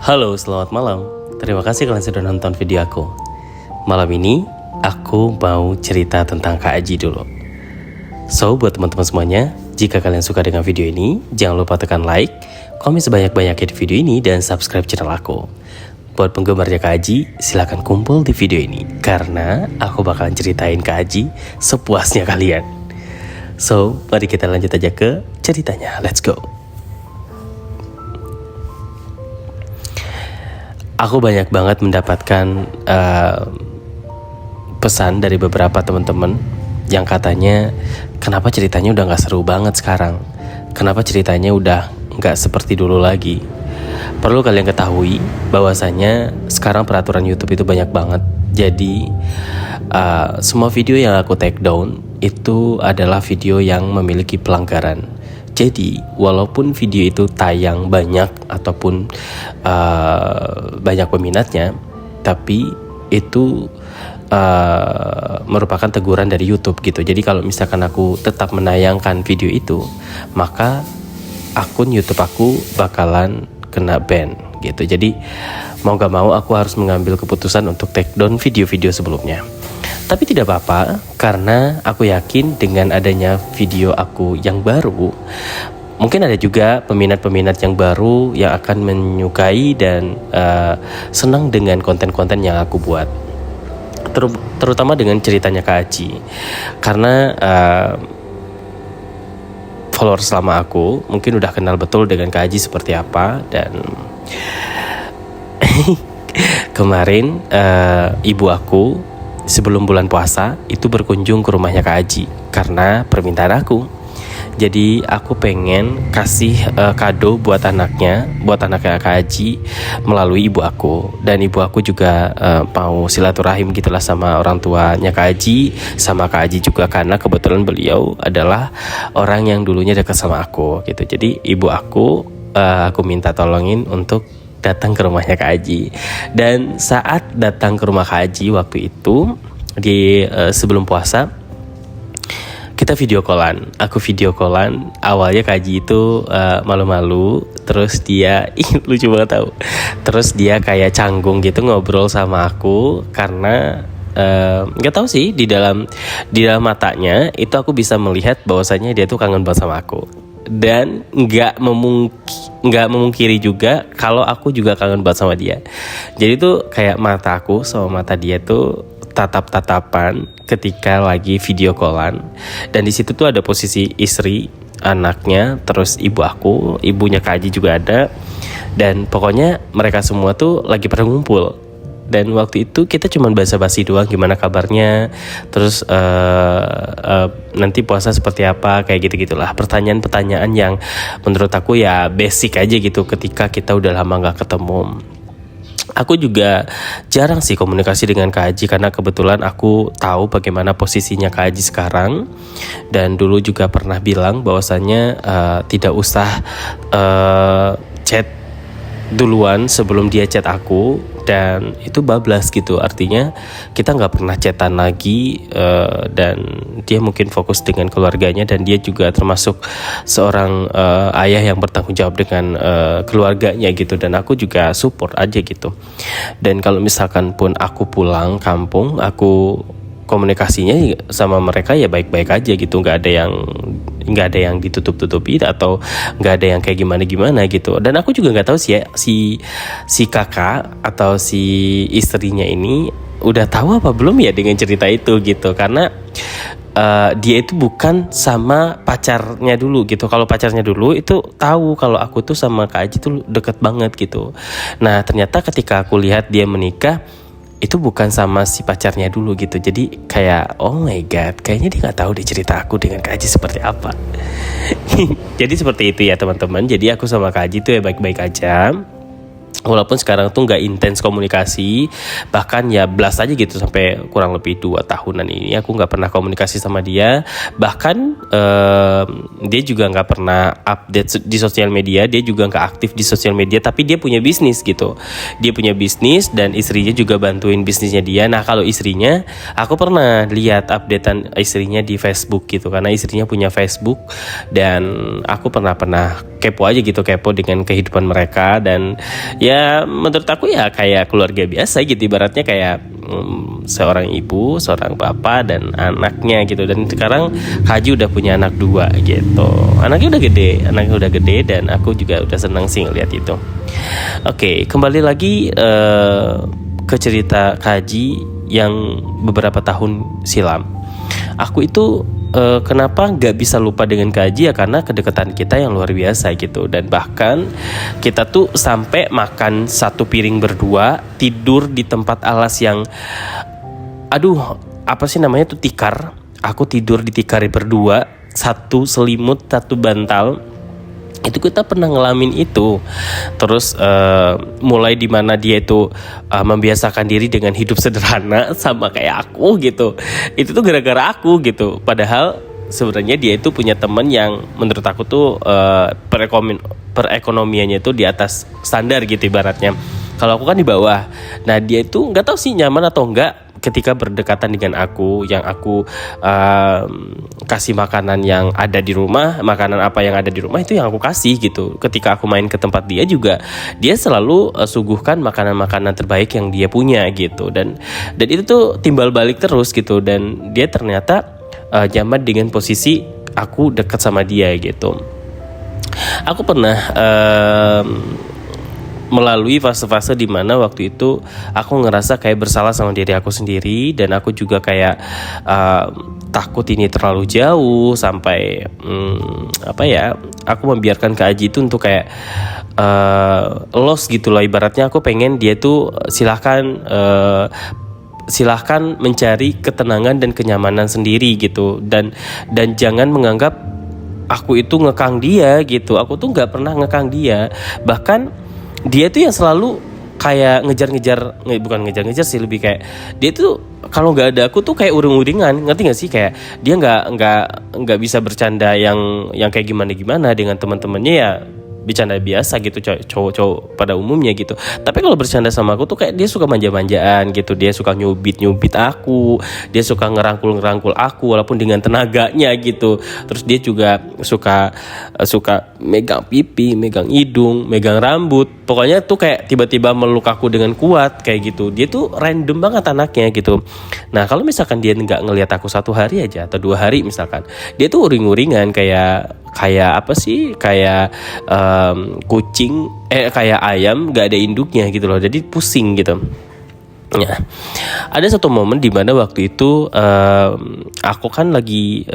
Halo, selamat malam. Terima kasih kalian sudah nonton video aku. Malam ini, aku mau cerita tentang Kak Aji dulu. So, buat teman-teman semuanya, jika kalian suka dengan video ini, jangan lupa tekan like, komen sebanyak-banyaknya di video ini, dan subscribe channel aku. Buat penggemarnya Kak Aji, silahkan kumpul di video ini, karena aku bakalan ceritain Kak Aji sepuasnya kalian. So, mari kita lanjut aja ke ceritanya. Let's go. Aku banyak banget mendapatkan pesan dari beberapa teman-teman yang katanya, kenapa ceritanya udah gak seru banget sekarang? Kenapa ceritanya udah gak seperti dulu lagi? Perlu kalian ketahui bahwasanya sekarang peraturan YouTube itu banyak banget. Jadi semua video yang aku take down itu adalah video yang memiliki pelanggaran. Jadi walaupun video itu tayang banyak ataupun banyak peminatnya, tapi itu merupakan teguran dari YouTube gitu. Jadi kalau misalkan aku tetap menayangkan video itu, maka akun YouTube aku bakalan kena ban gitu. Jadi mau gak mau aku harus mengambil keputusan untuk take down video-video sebelumnya. Tapi tidak apa-apa, karena aku yakin dengan adanya video aku yang baru, mungkin ada juga peminat-peminat yang baru yang akan menyukai dan senang dengan konten-konten yang aku buat. Terutama dengan ceritanya Kak Aji. Karena followers lama aku mungkin udah kenal betul dengan Kak Aji seperti apa. Dan kemarin ibu aku sebelum bulan puasa itu berkunjung ke rumahnya Kak Aji karena permintaan aku. Jadi aku pengen kasih kado buat anaknya Kak Aji melalui ibu aku. Dan ibu aku juga mau silaturahim gitulah sama orang tuanya Kak Aji, sama Kak Aji juga, karena kebetulan beliau adalah orang yang dulunya dekat sama aku gitu. Jadi ibu aku minta tolongin untuk datang ke rumahnya Kak Aji. Dan saat datang ke rumah Kak Aji waktu itu di sebelum puasa, kita video callan. Aku video callan. Awalnya Kak Aji itu malu-malu, terus dia lucu banget tahu. Terus dia kayak canggung gitu ngobrol sama aku karena nggak tahu sih, di dalam matanya itu aku bisa melihat bahwasanya dia tuh kangen banget sama aku. Dan nggak memungkiri juga kalau aku juga kangen banget sama dia. Jadi tuh kayak mata aku sama mata dia tuh tatap-tatapan ketika lagi video callan. Dan di situ tuh ada posisi istri, anaknya, terus ibu aku, ibunya Kak Aji juga ada. Dan pokoknya mereka semua tuh lagi pada ngumpul. Dan waktu itu kita cuma basa-basi doang, gimana kabarnya, terus nanti puasa seperti apa, kayak gitu-gitulah. Pertanyaan-pertanyaan yang menurut aku ya basic aja gitu ketika kita udah lama gak ketemu. Aku juga jarang sih komunikasi dengan Kak Aji karena kebetulan aku tahu bagaimana posisinya Kak Aji sekarang. Dan dulu juga pernah bilang bahwasannya tidak usah chat duluan sebelum dia chat aku. Dan itu bablas gitu, artinya kita nggak pernah chatan lagi. Dan dia mungkin fokus dengan keluarganya, dan dia juga termasuk seorang ayah yang bertanggung jawab dengan keluarganya gitu. Dan aku juga support aja gitu. Dan kalau misalkan pun aku pulang kampung, aku komunikasinya sama mereka ya baik-baik aja gitu, nggak ada yang ditutup-tutupi atau nggak ada yang kayak gimana gitu. Dan aku juga nggak tahu sih ya, si kakak atau si istrinya ini udah tahu apa belum ya dengan cerita itu gitu, karena dia itu bukan sama pacarnya dulu gitu. Kalau pacarnya dulu itu tahu kalau aku tuh sama Kak Aji tuh deket banget gitu. Nah ternyata ketika aku lihat dia menikah, itu bukan sama si pacarnya dulu gitu. Jadi kayak oh my god, kayaknya dia gak tahu deh cerita aku dengan Kak Aji seperti apa. Jadi seperti itu ya teman-teman. Jadi aku sama Kak Aji tuh ya baik-baik aja. Walaupun sekarang tuh gak intens komunikasi, bahkan ya blast aja gitu sampai kurang lebih 2 tahunan ini aku gak pernah komunikasi sama dia. Bahkan dia juga gak pernah update di sosial media, dia juga gak aktif di sosial media. Tapi dia punya bisnis gitu. Dia punya bisnis dan istrinya juga bantuin bisnisnya dia. Nah kalau istrinya, aku pernah lihat updatean istrinya di Facebook gitu, karena istrinya punya Facebook. Dan aku pernah kepo aja gitu, kepo dengan kehidupan mereka. Dan Ya menurut aku ya kayak keluarga biasa gitu, ibaratnya kayak seorang ibu, seorang bapak dan anaknya gitu. Dan sekarang Kak Haji udah punya anak 2 gitu. Anaknya udah gede dan aku juga udah senang sih ngeliat itu. Oke, kembali lagi ke cerita Kak Haji yang beberapa tahun silam. Aku itu kenapa nggak bisa lupa dengan Kak Haji ya karena kedekatan kita yang luar biasa gitu. Dan bahkan kita tuh sampai makan satu piring berdua, tidur di tempat alas yang apa sih namanya tuh, tikar. Aku tidur di tikar berdua, satu selimut, satu bantal. Itu kita pernah ngalamin itu. Terus mulai dimana dia itu membiasakan diri dengan hidup sederhana sama kayak aku gitu. Itu tuh gara-gara aku gitu. Padahal sebenarnya dia itu punya temen yang menurut aku tuh perekonomiannya itu di atas standar gitu ibaratnya. Kalau aku kan di bawah. Nah dia itu nggak tahu sih nyaman atau enggak ketika berdekatan dengan aku, yang aku kasih makanan yang ada di rumah, makanan apa yang ada di rumah itu yang aku kasih gitu. Ketika aku main ke tempat dia juga, dia selalu suguhkan makanan-makanan terbaik yang dia punya gitu. Dan itu tuh timbal balik terus gitu. Dan dia ternyata nyaman dengan posisi aku dekat sama dia gitu. Aku pernah melalui fase-fase di mana waktu itu aku ngerasa kayak bersalah sama diri aku sendiri, dan aku juga kayak takut ini terlalu jauh sampai aku membiarkan Kak Haji itu untuk kayak lost gitu loh. Ibaratnya aku pengen dia tuh silahkan mencari ketenangan dan kenyamanan sendiri gitu, dan jangan menganggap aku itu ngekang dia gitu. Aku tuh nggak pernah ngekang dia, bahkan dia tuh yang selalu kayak bukan ngejar-ngejar sih, lebih kayak dia tuh kalau nggak ada aku tuh kayak uring-uringan, ngerti nggak sih? Kayak dia nggak bisa bercanda yang kayak gimana dengan teman-temannya, ya bercanda biasa gitu, cowok-cowok pada umumnya gitu. Tapi kalau bercanda sama aku tuh kayak dia suka manja-manjaan gitu, dia suka nyubit aku, dia suka ngerangkul aku walaupun dengan tenaganya gitu. Terus dia juga suka megang pipi, megang hidung, megang rambut. Pokoknya tuh kayak tiba-tiba meluk aku dengan kuat kayak gitu. Dia tuh random banget anaknya gitu. Nah kalau misalkan dia nggak ngelihat aku 1 hari aja atau 2 hari misalkan, dia tuh uring-uringan kayak apa sih, kayak kucing, kayak ayam gak ada induknya gitu loh, jadi pusing gitu. Ya, ada satu momen di mana waktu itu aku kan lagi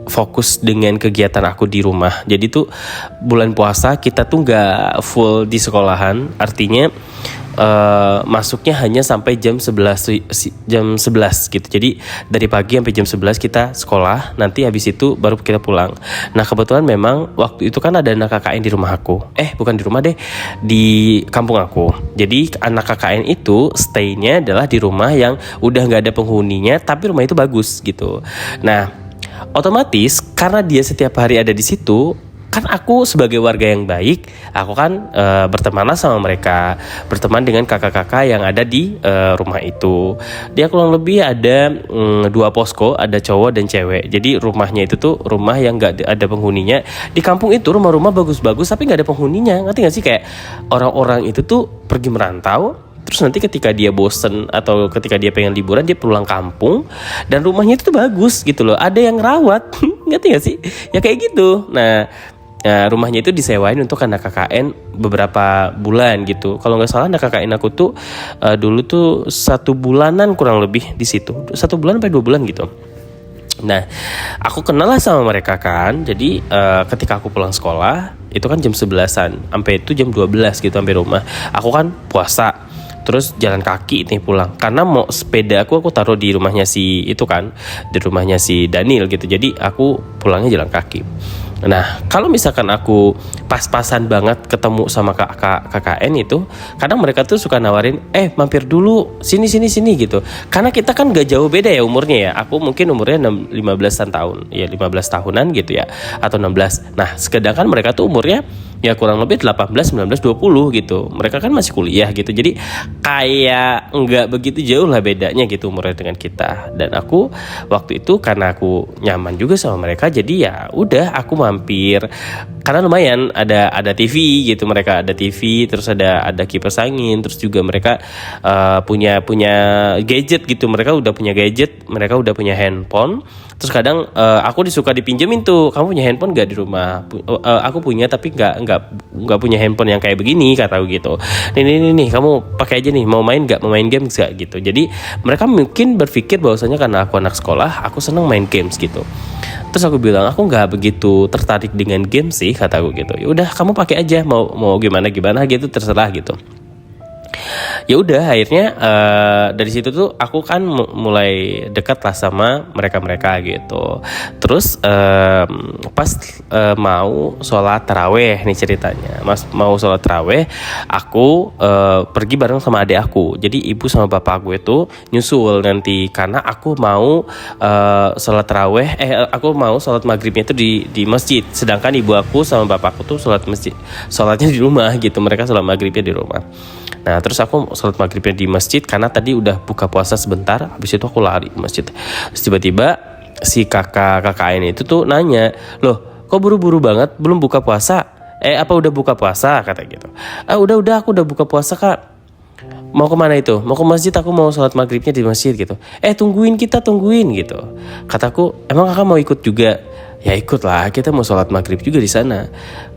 fokus dengan kegiatan aku di rumah. Jadi tuh bulan puasa kita tuh nggak full di sekolahan, artinya masuknya hanya sampai jam 11 gitu. Jadi dari pagi sampai jam 11 kita sekolah, nanti habis itu baru kita pulang. Nah kebetulan memang waktu itu kan ada anak KKN di rumah aku. Bukan di rumah deh, di kampung aku. Jadi anak KKN itu stay-nya adalah di rumah yang udah gak ada penghuninya, tapi rumah itu bagus gitu. Nah otomatis karena dia setiap hari ada di situ, kan aku sebagai warga yang baik, aku kan bertemanlah sama mereka, berteman dengan kakak-kakak yang ada di rumah itu. Dia kurang lebih ada 2 posko, ada cowok dan cewek. Jadi rumahnya itu tuh rumah yang gak ada penghuninya. Di kampung itu rumah-rumah bagus-bagus tapi gak ada penghuninya, ngerti gak sih? Kayak orang-orang itu tuh pergi merantau, terus nanti ketika dia bosen atau ketika dia pengen liburan, dia pulang kampung dan rumahnya itu tuh bagus gitu loh, ada yang rawat. Ngerti gak sih? Ya kayak gitu. Nah rumahnya itu disewain untuk anak KKN beberapa bulan gitu. Kalau nggak salah anak KKN aku tuh dulu tuh 1 bulanan kurang lebih di situ, 1 bulan sampai 2 bulan gitu. Nah aku kenal lah sama mereka kan. Jadi ketika aku pulang sekolah itu kan jam 11-an, sampai itu jam 12 gitu sampai rumah. Aku kan puasa, terus jalan kaki nih pulang, karena mau sepeda aku taruh di rumahnya si itu kan, di rumahnya si Daniel gitu. Jadi aku pulangnya jalan kaki. Nah kalau misalkan aku pas-pasan banget ketemu sama KKN itu, kadang mereka tuh suka nawarin, mampir dulu sini gitu. Karena kita kan gak jauh beda ya umurnya ya. Aku mungkin umurnya 15-an tahun, ya 15 tahunan gitu ya, atau 16. Nah sedangkan mereka tuh umurnya ya kurang lebih 18, 19, 20 gitu. Mereka kan masih kuliah gitu. Jadi kayak nggak begitu jauh lah bedanya gitu umurnya dengan kita. Dan aku waktu itu karena aku nyaman juga sama mereka, jadi ya udah aku mampir. Karena lumayan ada TV gitu, mereka ada TV, terus ada kipas angin, terus juga mereka punya gadget gitu. Mereka udah punya gadget, mereka udah punya handphone. Terus kadang aku disuka dipinjemin tuh, kamu punya handphone gak di rumah? Aku punya tapi nggak punya handphone yang kayak begini, kata aku gitu. Nih, kamu pakai aja nih, mau main game gak gitu. Jadi mereka mungkin berpikir bahwasanya karena aku anak sekolah, aku seneng main games gitu. Terus aku bilang aku nggak begitu tertarik dengan game sih, kata aku gitu. Ya udah kamu pakai aja, mau gimana gitu, terserah gitu. Ya udah akhirnya dari situ tuh aku kan mulai dekat lah sama mereka gitu. Terus pas mau sholat taraweh nih ceritanya, mau sholat taraweh, aku pergi bareng sama adik aku. Jadi ibu sama bapak aku itu nyusul nanti karena aku mau sholat taraweh, aku mau sholat maghribnya itu di masjid. Sedangkan ibu aku sama bapakku tuh sholatnya di rumah gitu. Mereka sholat maghribnya di rumah. Nah terus aku sholat maghribnya di masjid karena tadi udah buka puasa sebentar. Habis itu aku lari ke masjid. Terus tiba-tiba si kakak ini itu tuh nanya, loh kok buru-buru banget belum buka puasa? Apa udah buka puasa? Kata gitu. Udah aku udah buka puasa kak. Mau kemana itu? Mau ke masjid, aku mau sholat maghribnya di masjid gitu. Tungguin gitu. Kataku, emang kakak mau ikut juga? Ya ikutlah, kita mau sholat maghrib juga di sana.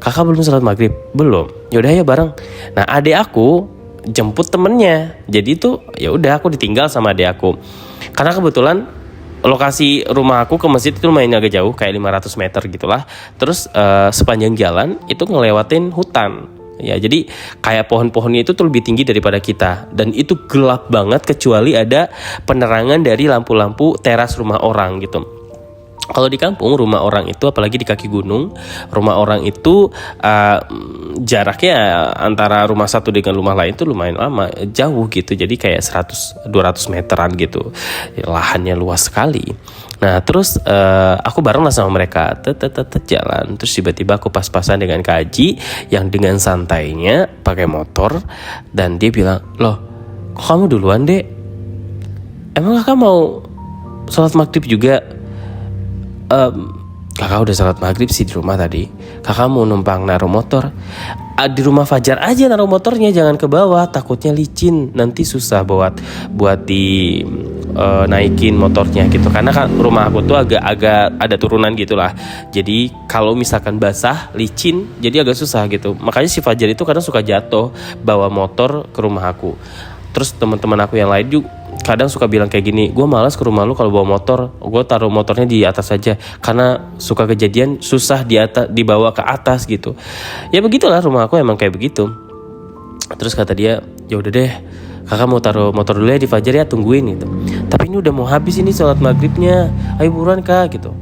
Kakak belum sholat maghrib? Belum. Yaudah ya bareng. Nah adik aku jemput temennya, jadi itu ya udah aku ditinggal sama adik aku. Karena kebetulan lokasi rumah aku ke masjid itu lumayan agak jauh, kayak 500 meter gitulah. Terus sepanjang jalan itu ngelewatin hutan. Ya jadi kayak pohon-pohonnya itu tuh lebih tinggi daripada kita. Dan itu gelap banget kecuali ada penerangan dari lampu-lampu teras rumah orang gitu. Kalau di kampung rumah orang itu, apalagi di kaki gunung, rumah orang itu jaraknya antara rumah satu dengan rumah lain itu lumayan lama, jauh gitu. Jadi kayak 100-200 meteran gitu. Lahannya luas sekali. Nah terus aku bareng lah sama mereka, jalan. Terus tiba-tiba aku pas-pasan dengan Kak Haji yang dengan santainya pakai motor. Dan dia bilang, loh kok kamu duluan dek? Emang kakak mau sholat maghrib juga? Kakak udah sholat maghrib sih di rumah tadi. Kakak mau numpang naruh motor? Di rumah Fajar aja naruh motornya, jangan ke bawah, takutnya licin, nanti susah buat di naikin motornya gitu. Karena kan rumah aku tuh agak ada turunan gitulah. Jadi kalau misalkan basah, licin, jadi agak susah gitu. Makanya si Fajar itu kadang suka jatuh bawa motor ke rumah aku. Terus teman-teman aku yang lain juga kadang suka bilang kayak gini, gue malas ke rumah lu kalau bawa motor, gue taruh motornya di atas aja, karena suka kejadian susah dibawa ke atas gitu. Ya begitulah rumah aku emang kayak begitu. Terus kata dia, ya udah deh kakak mau taruh motor dulu ya di Fajar ya, tungguin gitu. Tapi ini udah mau habis ini sholat maghribnya, ayo buruan kak gitu.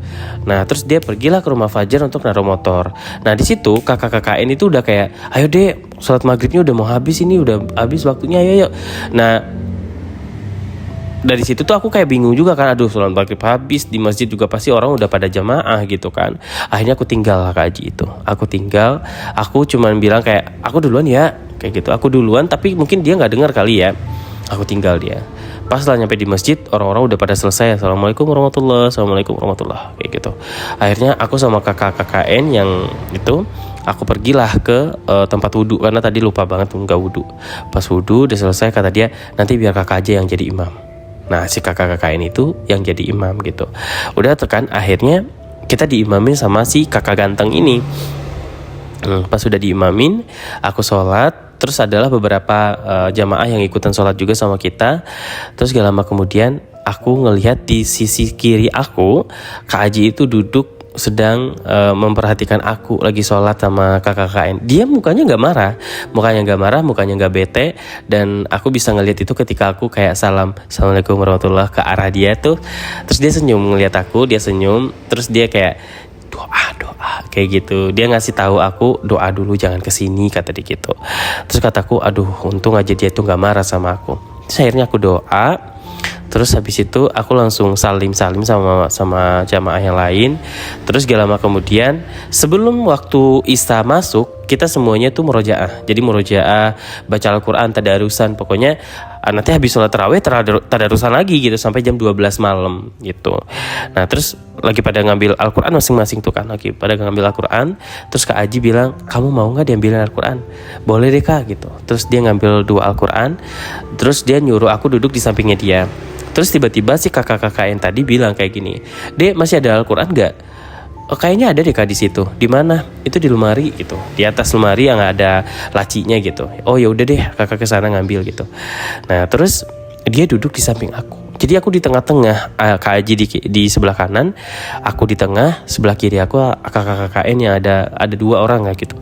Nah terus dia pergilah ke rumah Fajar untuk naruh motor. Nah di situ kakak KKN itu udah kayak, ayo deh sholat maghribnya udah mau habis ini, udah habis waktunya, ayo. Nah dari situ tuh aku kayak bingung juga kan, aduh sholat maghrib habis, di masjid juga pasti orang udah pada jamaah gitu kan. Akhirnya aku tinggal lah Kak Haji itu. Aku cuman bilang kayak, aku duluan ya, kayak gitu. Aku duluan, tapi mungkin dia gak dengar kali ya. Aku tinggal dia. Pas lah nyampe di masjid, orang-orang udah pada selesai. Assalamualaikum warahmatullahi, kayak gitu. Akhirnya aku sama kakak KKN yang itu, aku pergilah ke tempat wudhu, karena tadi lupa banget nggak wudhu. Pas wudhu udah selesai, kata dia, nanti biar kakak aja yang jadi imam. Nah si kakak KKN itu yang jadi imam gitu. Udah tekan akhirnya kita diimamin sama si kakak ganteng ini. Pas sudah diimamin, aku sholat. Terus adalah beberapa jamaah yang ikutan sholat juga sama kita. Terus gak lama kemudian aku ngelihat di sisi kiri aku, Kak Haji itu duduk sedang memperhatikan aku lagi sholat sama kakak KKN. Dia mukanya nggak marah, mukanya nggak bete. Dan aku bisa ngelihat itu ketika aku kayak assalamualaikum warahmatullahi ke arah dia tuh. Terus dia senyum ngelihat aku, dia senyum. Terus dia kayak doa kayak gitu. Dia ngasih tahu aku doa dulu, jangan kesini, kata dia gitu. Terus kataku, aduh untung aja dia tuh nggak marah sama aku. Terus akhirnya aku doa. Terus habis itu aku langsung salim sama jamaah yang lain. Terus gak lama kemudian sebelum waktu Isya masuk, kita semuanya tuh murojaah. Jadi murojaah, baca Al-Quran, tadarusan. Pokoknya nanti habis sholat tarawih tadarusan lagi gitu sampai jam 12 malam gitu. Nah terus lagi pada ngambil Al-Quran masing-masing tuh kan, lagi pada ngambil Al-Quran. Terus Kak Aji bilang, kamu mau gak diambilin Al-Quran? Boleh deh Kak gitu. Terus dia ngambil 2 Al-Quran. Terus dia nyuruh aku duduk di sampingnya dia. Terus tiba-tiba si kakak-kakak yang tadi bilang kayak gini, Dek masih ada Al-Quran gak? Oh, kayaknya ada deh Kak di situ. Di mana? Itu di lemari gitu. Di atas lemari yang ada lacinya gitu. Oh ya udah deh, kakak ke sana ngambil gitu. Nah, terus dia duduk di samping aku. Jadi aku di tengah-tengah, Kak Aji di sebelah kanan, aku di tengah, sebelah kiri aku kakak KKN yang ada 2 orang kayak gitu.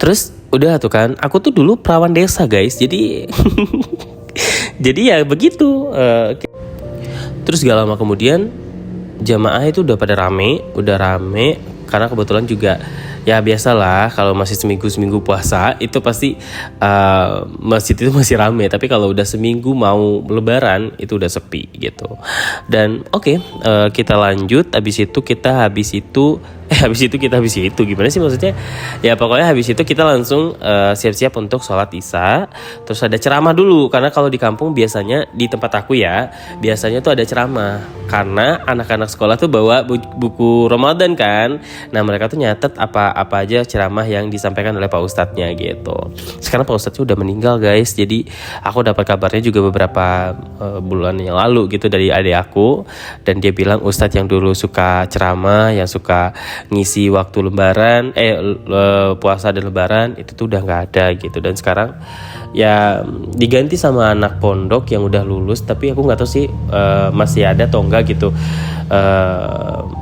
Terus udah tuh kan, aku tuh dulu perawan desa guys. Jadi jadi ya begitu. Terus gak lama kemudian jamaah itu udah rame karena kebetulan juga ya biasalah kalau masih seminggu puasa itu pasti masjid itu masih rame, tapi kalau udah seminggu mau lebaran itu udah sepi gitu. Dan kita lanjut, habis itu gimana sih maksudnya ya, pokoknya habis itu kita langsung siap-siap untuk sholat Isya. Terus ada ceramah dulu, karena kalau di kampung biasanya di tempat aku ya biasanya tuh ada ceramah, karena anak-anak sekolah tuh bawa buku Ramadan kan. Nah mereka tuh nyatet apa aja ceramah yang disampaikan oleh Pak Ustadznya gitu. Sekarang Pak Ustadznya udah meninggal guys, jadi aku dapat kabarnya juga beberapa bulan yang lalu gitu dari adik aku, dan dia bilang Ustadz yang dulu suka ceramah, yang suka ngisi waktu lebaran puasa dan lebaran itu tuh udah nggak ada gitu. Dan sekarang ya diganti sama anak pondok yang udah lulus, tapi aku nggak tahu sih masih ada atau enggak gitu.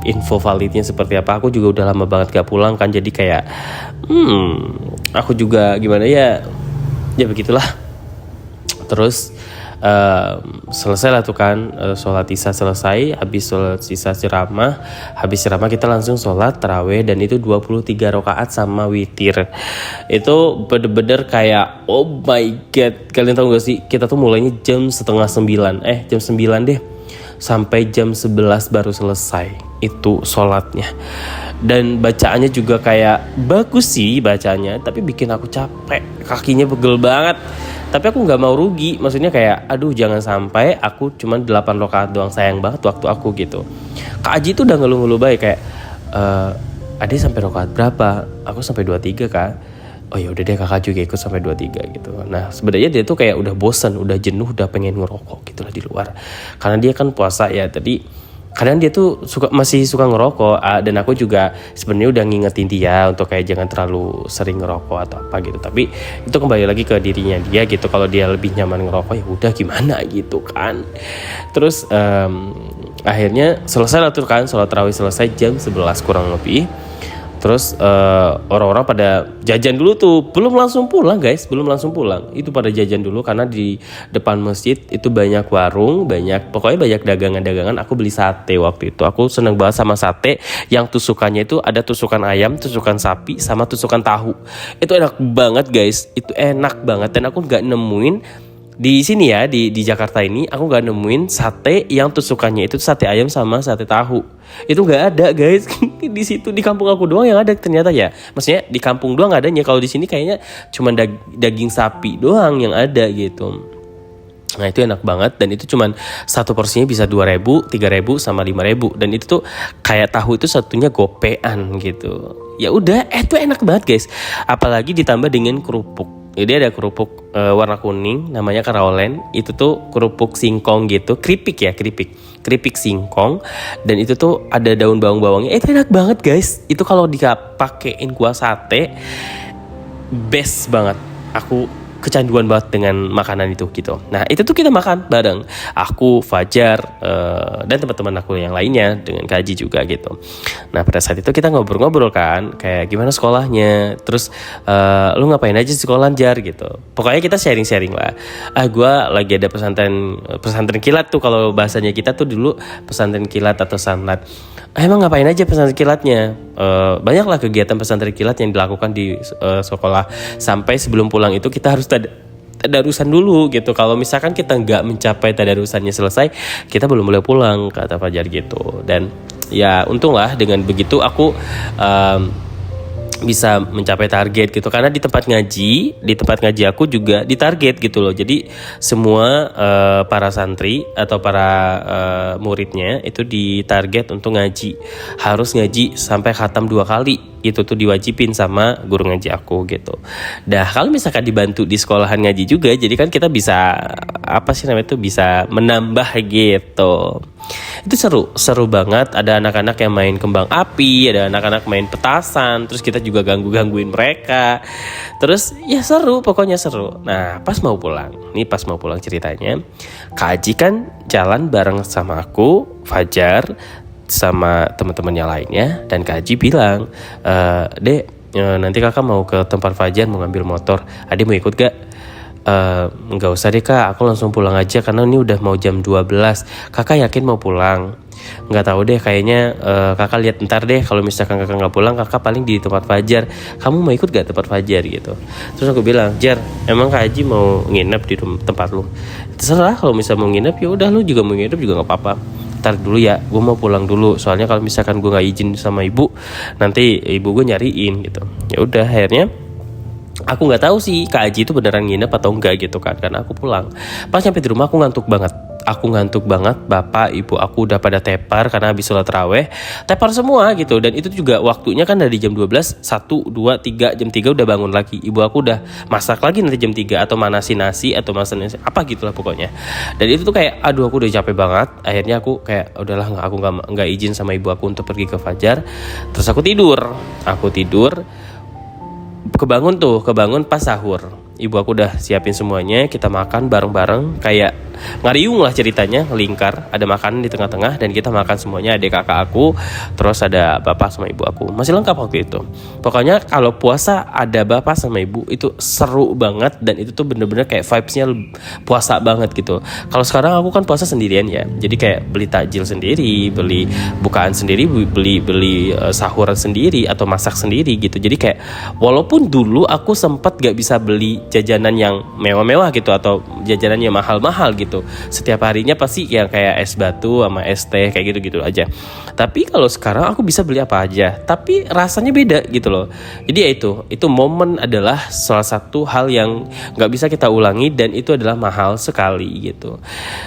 Info validnya seperti apa, aku juga udah lama banget gak pulang kan, jadi kayak aku juga gimana ya begitulah. Terus selesai lah tuh kan, sholat Isya selesai. Habis sholat Isya ceramah kita langsung sholat tarawih, dan itu 23 rakaat sama witir. Itu bener-bener kayak oh my god, kalian tahu gak sih, kita tuh mulainya jam 8:30 jam 9 deh, sampai jam 11 baru selesai itu sholatnya. Dan bacaannya juga kayak bagus sih bacanya, tapi bikin aku capek, kakinya pegel banget. Tapi aku gak mau rugi, maksudnya kayak aduh jangan sampai aku cuma 8 rakaat doang, sayang banget waktu aku gitu. Kak Aji tuh udah ngeluh-ngeluh baik kayak Ade sampai rakaat berapa? Aku sampai 23 Kak. Oh ya udah deh, kakak juga ikut sampai 23 gitu. Nah sebenarnya dia tuh kayak udah bosan, udah jenuh, udah pengen ngerokok gitulah di luar. Karena dia kan puasa ya, tadi kadang dia tuh masih suka ngerokok, dan aku juga sebenarnya udah ngingetin dia untuk kayak jangan terlalu sering ngerokok atau apa gitu. Tapi itu kembali lagi ke dirinya dia gitu. Kalau dia lebih nyaman ngerokok ya udah gimana gitu kan. Terus akhirnya selesai lah tuh kan, sholat tarawih selesai jam 11 kurang lebih. Terus orang-orang pada jajan dulu tuh, belum langsung pulang guys, itu pada jajan dulu karena di depan masjid itu banyak warung, pokoknya banyak dagangan-dagangan. Aku beli sate waktu itu, aku seneng banget sama sate yang tusukannya itu ada tusukan ayam, tusukan sapi, sama tusukan tahu. Itu enak banget guys, itu enak banget. Dan aku nggak nemuin di sini ya, di Jakarta ini aku nggak nemuin sate yang tusukannya itu sate ayam sama sate tahu. Itu nggak ada guys. Di situ di kampung aku doang yang ada ternyata ya. Maksudnya di kampung doang adanya. Kalau di sini kayaknya cuma daging sapi doang yang ada gitu. Nah itu enak banget, dan itu cuman satu porsinya bisa 2.000, 3.000 sama 5.000, dan itu tuh kayak tahu itu satunya gopean gitu. Ya udah, itu enak banget guys. Apalagi ditambah dengan kerupuk. Jadi ada kerupuk warna kuning namanya karaolen. Itu tuh kerupuk singkong gitu, keripik singkong, dan itu tuh ada daun bawang-bawangnya. Itu enak banget guys. Itu kalau dipakein kuah sate best banget. Aku kecanduan banget dengan makanan itu gitu. Nah itu tuh kita makan bareng, aku, Fajar, dan teman-teman aku yang lainnya, dengan Kaji juga gitu. Nah pada saat itu kita ngobrol-ngobrol kan, kayak gimana sekolahnya, terus lu ngapain aja di sekolah Jar gitu. Pokoknya kita sharing-sharing lah. Gue lagi ada pesantren kilat tuh, kalau bahasanya kita tuh dulu pesantren kilat atau sanlat. Emang ngapain aja pesantren kilatnya? Banyaklah kegiatan pesantren kilat yang dilakukan di sekolah. Sampai sebelum pulang itu kita harus tadarusan dulu gitu. Kalau misalkan kita nggak mencapai tadarusannya selesai, kita belum boleh pulang, kata Fajar gitu. Dan ya untunglah dengan begitu aku bisa mencapai target gitu, karena di tempat ngaji aku juga ditarget gitu loh. Jadi semua para santri atau para muridnya itu ditarget untuk harus ngaji sampai khatam 2 kali. Itu tuh diwajibin sama guru ngaji aku gitu. Nah kalau misalkan dibantu di sekolahan ngaji juga, jadi kan kita bisa bisa menambah gitu. Itu seru banget. Ada anak-anak yang main kembang api, ada anak-anak main petasan, terus kita juga gangguin mereka. Terus ya pokoknya seru. Nah pas mau pulang ceritanya, Kak Aji kan jalan bareng sama aku, Fajar, sama teman-temannya lainnya. Dan Kak Aji bilang, Dek, nanti kakak mau ke tempat Fajar mau ngambil motor, Ade mau ikut gak? Nggak usah deh kak, aku langsung pulang aja karena ini udah mau jam 12. Kakak yakin mau pulang? Nggak tahu deh, kayaknya kakak lihat ntar deh. Kalau misalkan kakak nggak pulang, kakak paling di tempat Fajar. Kamu mau ikut gak tempat Fajar gitu? Terus aku bilang, Jar, emang Kak Haji mau nginep di tempat lu? Terserah, kalau misalnya mau nginep ya udah, lu juga mau nginep juga nggak apa-apa. Ntar dulu ya, gue mau pulang dulu. Soalnya kalau misalkan gue nggak izin sama ibu, nanti ibu gue nyariin gitu. Ya udah, akhirnya aku nggak tahu sih Kak Aji itu beneran nginep atau enggak gitu kan, karena aku pulang. Pas nyampe di rumah aku ngantuk banget. Bapak ibu aku udah pada tepar karena habis sholat raweh, tepar semua gitu. Dan itu juga waktunya kan dari jam 12, 1, 2, 3, jam 3 udah bangun lagi. Ibu aku udah masak lagi nanti jam 3, atau manasin nasi atau masak nasi, apa gitulah pokoknya. Dan itu tuh kayak aduh aku udah capek banget. Akhirnya aku kayak udahlah, aku nggak izin sama ibu aku untuk pergi ke Fajar. Terus aku tidur. Kebangun pas sahur. Ibu aku udah siapin semuanya, kita makan bareng-bareng, kayak ngariung lah ceritanya, lingkar, ada makanan di tengah-tengah dan kita makan semuanya. Ada kakak aku, terus ada bapak sama ibu aku, masih lengkap waktu itu. Pokoknya kalau puasa ada bapak sama ibu itu seru banget, dan itu tuh bener-bener kayak vibesnya puasa banget gitu. Kalau sekarang aku kan puasa sendirian ya, jadi kayak beli takjil sendiri, beli bukaan sendiri, beli sahuran sendiri atau masak sendiri gitu. Jadi kayak walaupun dulu aku sempat gak bisa beli jajanan yang mewah-mewah gitu atau jajanan yang mahal-mahal gitu, setiap harinya pasti yang kayak es batu sama es teh kayak gitu-gitu aja. Tapi kalau sekarang aku bisa beli apa aja, tapi rasanya beda gitu loh. Jadi ya itu momen adalah salah satu hal yang nggak bisa kita ulangi, dan itu adalah mahal sekali gitu.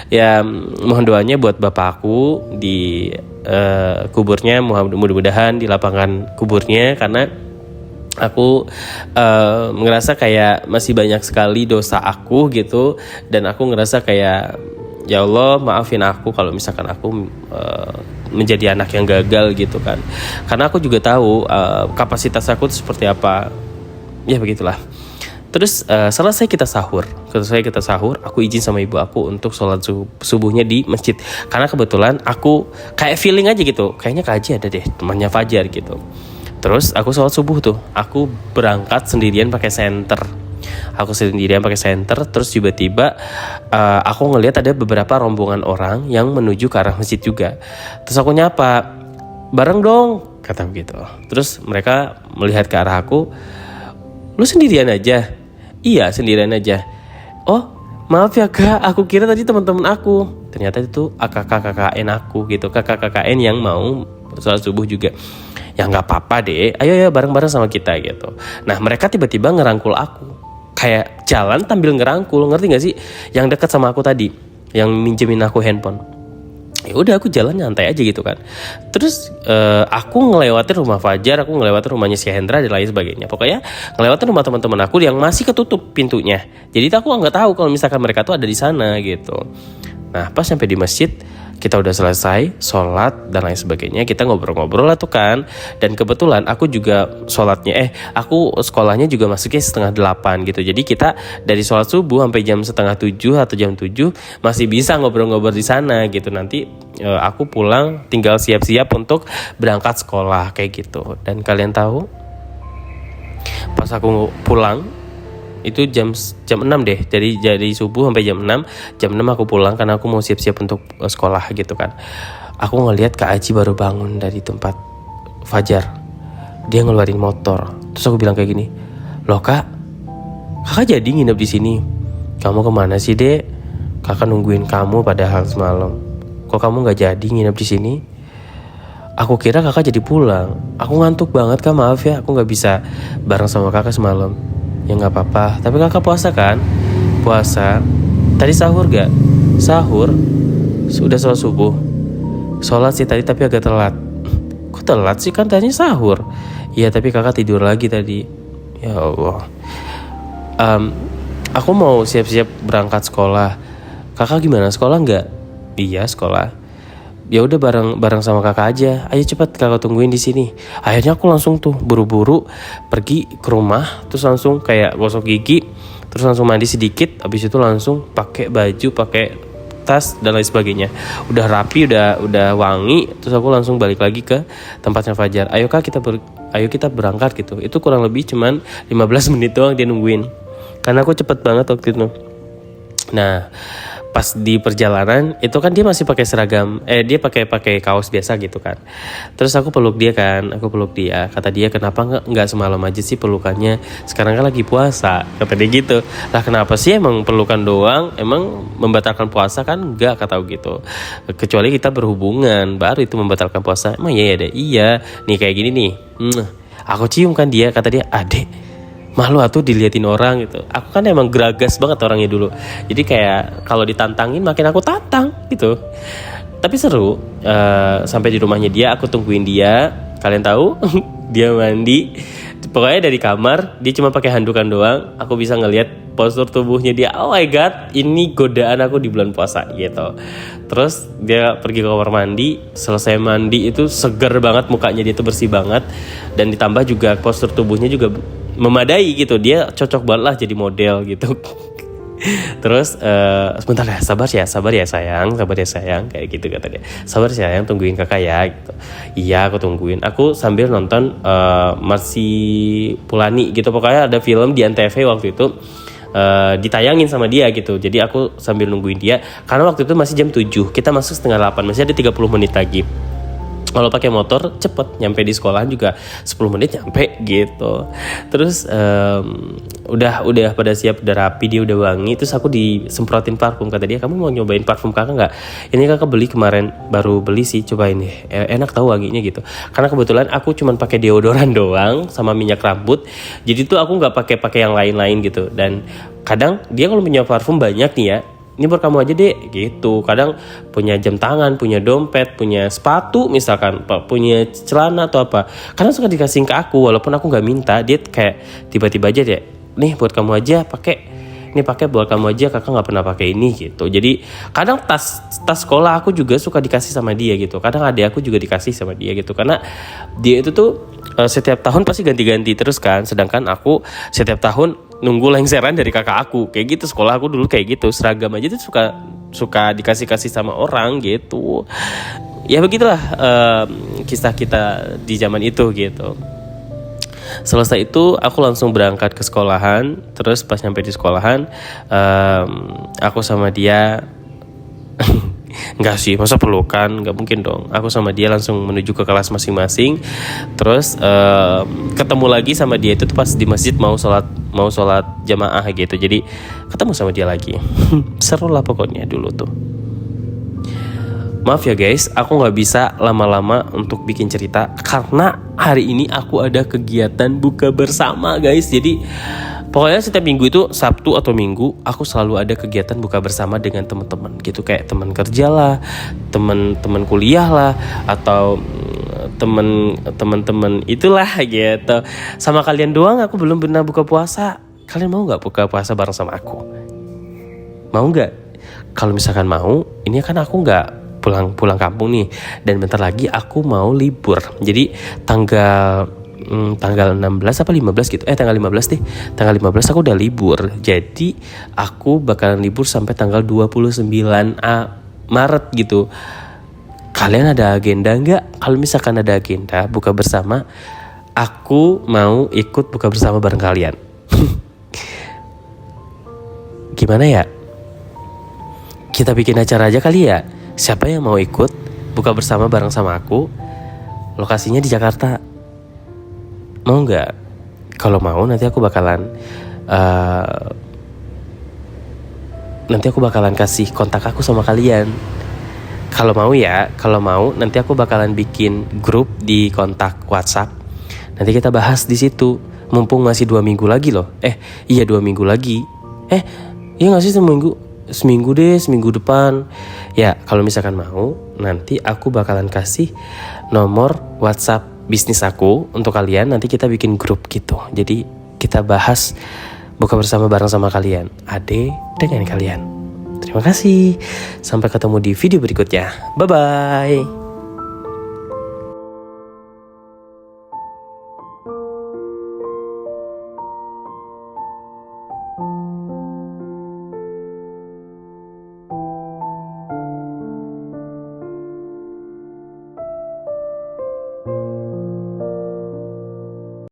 Ya mohon doanya buat bapak aku di kuburnya, mudah-mudahan di lapangan kuburnya, karena aku ngerasa kayak masih banyak sekali dosa aku gitu. Dan aku ngerasa kayak ya Allah maafin aku kalau misalkan aku menjadi anak yang gagal gitu kan. Karena aku juga tahu kapasitas aku itu seperti apa. Ya begitulah. Terus selesai kita sahur, aku izin sama ibu aku untuk sholat subuhnya di masjid. Karena kebetulan aku kayak feeling aja gitu, kayaknya Kak Haji ada deh temannya Fajar gitu. Terus aku sholat subuh tuh, aku berangkat sendirian pakai senter. Terus tiba-tiba aku ngelihat ada beberapa rombongan orang yang menuju ke arah masjid juga. Terus aku nyapa, bareng dong, kata begitu. Terus mereka melihat ke arah aku, lu sendirian aja? Iya sendirian aja. Oh maaf ya kak, aku kira tadi teman-teman aku. Ternyata itu kakak-KKN aku gitu, kakak-KKN yang mau sholat subuh juga. Ya nggak apa-apa deh, ayo ya bareng-bareng sama kita gitu. Nah mereka tiba-tiba ngerangkul aku, kayak jalan sambil ngerangkul, ngerti nggak sih? Yang dekat sama aku tadi, yang minjemin aku handphone. Ya udah aku jalan nyantai aja gitu kan. Terus aku ngelewatin rumah Fajar, aku ngelewatin rumahnya si Hendra dan lain sebagainya. Pokoknya ngelewatin rumah teman-teman aku yang masih ketutup pintunya. Jadi aku nggak tahu kalau misalkan mereka tuh ada di sana gitu. Nah pas sampai di masjid, kita udah selesai sholat dan lain sebagainya, kita ngobrol-ngobrol lah tuh kan. Dan kebetulan aku juga aku sekolahnya juga masuknya 7:30 gitu. Jadi kita dari sholat subuh sampai jam 6:30 atau jam 7 masih bisa ngobrol-ngobrol di sana gitu. Nanti aku pulang tinggal siap-siap untuk berangkat sekolah kayak gitu. Dan kalian tahu, pas aku pulang itu jam 6 deh, dari subuh sampai jam 6 aku pulang karena aku mau siap-siap untuk sekolah gitu kan. Aku ngelihat Kak Aji baru bangun dari tempat Fajar, dia ngeluarin motor. Terus aku bilang kayak gini, loh kakak jadi nginep di sini? Kamu kemana sih dek? Kakak nungguin kamu padahal semalam. Kok kamu gak jadi nginep di sini? Aku kira kakak jadi pulang. Aku ngantuk banget kak, maaf ya. Aku gak bisa bareng sama kakak semalam. Ya gak apa-apa. Tapi kakak puasa kan? Puasa. Tadi sahur gak? Sahur? Sudah sholat subuh? Sholat sih tadi tapi agak telat. Kok telat sih, kan tadi sahur? Iya tapi kakak tidur lagi tadi. Ya Allah. Aku mau siap-siap berangkat sekolah. Kakak gimana, sekolah nggak? Iya sekolah. Ya udah bareng sama kakak aja. Ayo cepat, kakak tungguin di sini. Akhirnya aku langsung tuh buru-buru pergi ke rumah, terus langsung kayak gosok gigi, terus langsung mandi sedikit, habis itu langsung pakai baju, pakai tas dan lain sebagainya. Udah rapi, udah wangi, terus aku langsung balik lagi ke tempatnya Fajar. Ayo kak ayo kita berangkat gitu. Itu kurang lebih cuman 15 menit doang dia nungguin. Karena aku cepet banget waktu itu. Nah, pas di perjalanan itu kan dia masih pakai seragam, dia pakai kaos biasa gitu kan. Terus aku peluk dia. Kata dia, kenapa nggak semalam aja sih pelukannya? Sekarang kan lagi puasa, kata dia gitu. Lah kenapa sih, emang pelukan doang? Emang membatalkan puasa kan? Nggak, kata aku gitu. Kecuali kita berhubungan, baru itu membatalkan puasa. Emang iya. Nih kayak gini nih. Aku cium kan dia, kata dia, adek, malu atuh diliatin orang gitu. Aku kan emang geragas banget orangnya dulu. Jadi kayak kalau ditantangin makin aku tantang gitu. Tapi seru. Sampai di rumahnya dia, aku tungguin dia. Kalian tahu? Dia mandi. Pokoknya dari kamar dia cuma pakai handukan doang. Aku bisa ngelihat postur tubuhnya dia. Oh my god, ini godaan aku di bulan puasa gitu. Terus dia pergi ke kamar mandi. Selesai mandi itu seger banget, mukanya dia tuh bersih banget. Dan ditambah juga postur tubuhnya juga memadai gitu, dia cocok banget lah jadi model gitu. Terus sebentar ya, sabar ya sayang, kayak gitu kata dia. Sabar sayang, tungguin kakak ya gitu. Iya aku tungguin. Aku sambil nonton Marsipulani gitu. Pokoknya ada film di Antv waktu itu ditayangin sama dia gitu. Jadi aku sambil nungguin dia, karena waktu itu masih jam 7, kita masuk setengah 8, masih ada 30 menit lagi. Kalau pakai motor cepet, nyampe di sekolahan juga 10 menit nyampe gitu. Terus udah pada siap, udah rapi, dia udah wangi. Terus aku disemprotin parfum. Kata dia, kamu mau nyobain parfum kakak nggak? Ini kakak beli kemarin, baru beli sih, cobain deh. Enak tahu wanginya gitu. Karena kebetulan aku cuman pakai deodoran doang sama minyak rambut. Jadi tuh aku nggak pakai yang lain-lain gitu. Dan kadang dia kalau punya parfum banyak nih ya, ini buat kamu aja deh gitu. Kadang punya jam tangan, punya dompet, punya sepatu misalkan, punya celana atau apa, kadang suka dikasihin ke aku walaupun aku nggak minta. Dia kayak tiba-tiba aja deh, nih buat kamu aja, pakai buat kamu aja, kakak nggak pernah pakai ini gitu. Jadi kadang tas sekolah aku juga suka dikasih sama dia gitu. Kadang adik aku juga dikasih sama dia gitu, karena dia itu tuh setiap tahun pasti ganti-ganti terus kan. Sedangkan aku setiap tahun nunggu lengseran dari kakak aku. Kayak gitu, sekolah aku dulu kayak gitu. Seragam aja tuh suka dikasih sama orang gitu. Ya begitulah kisah kita di zaman itu gitu. Selesai itu aku langsung berangkat ke sekolahan. Terus pas nyampe di sekolahan, aku sama dia enggak sih, masa pelukan, enggak mungkin dong. Aku sama dia langsung menuju ke kelas masing-masing. Terus ketemu lagi sama dia itu tuh pas di masjid mau sholat jamaah gitu. Jadi ketemu sama dia lagi. Seru lah pokoknya dulu tuh. Maaf ya guys, aku gak bisa lama-lama untuk bikin cerita karena hari ini aku ada kegiatan buka bersama guys. Jadi pokoknya setiap minggu itu, Sabtu atau Minggu, aku selalu ada kegiatan buka bersama dengan teman-teman gitu. Kayak teman kerja lah, teman kuliah lah, atau teman-teman itulah gitu. Sama kalian doang aku belum pernah buka puasa. Kalian mau gak buka puasa bareng sama aku? Mau gak? Kalau misalkan mau, ini kan aku gak pulang kampung nih, dan bentar lagi aku mau libur. Jadi tanggal 16 apa 15 gitu. Tanggal 15 deh. Tanggal 15 aku udah libur. Jadi aku bakalan libur sampai tanggal 29 Maret gitu. Kalian ada agenda nggak? Kalau misalkan ada agenda buka bersama, aku mau ikut buka bersama bareng kalian. Gimana ya? Kita bikin acara aja kali ya. Siapa yang mau ikut buka bersama bareng sama aku? Lokasinya di Jakarta. Mau nggak? Kalau mau nanti aku bakalan nanti aku bakalan kasih kontak aku sama kalian. Kalau mau ya, kalau mau nanti aku bakalan bikin grup di kontak WhatsApp. Nanti kita bahas di situ. Mumpung masih 2 minggu lagi loh. Iya 2 minggu lagi. Iya nggak sih seminggu deh, seminggu depan. Ya kalau misalkan mau, nanti aku bakalan kasih nomor WhatsApp bisnis aku untuk kalian. Nanti kita bikin grup gitu. Jadi kita bahas buka bersama bareng sama kalian. Ade dengan kalian. Terima kasih. Sampai ketemu di video berikutnya. Bye-bye.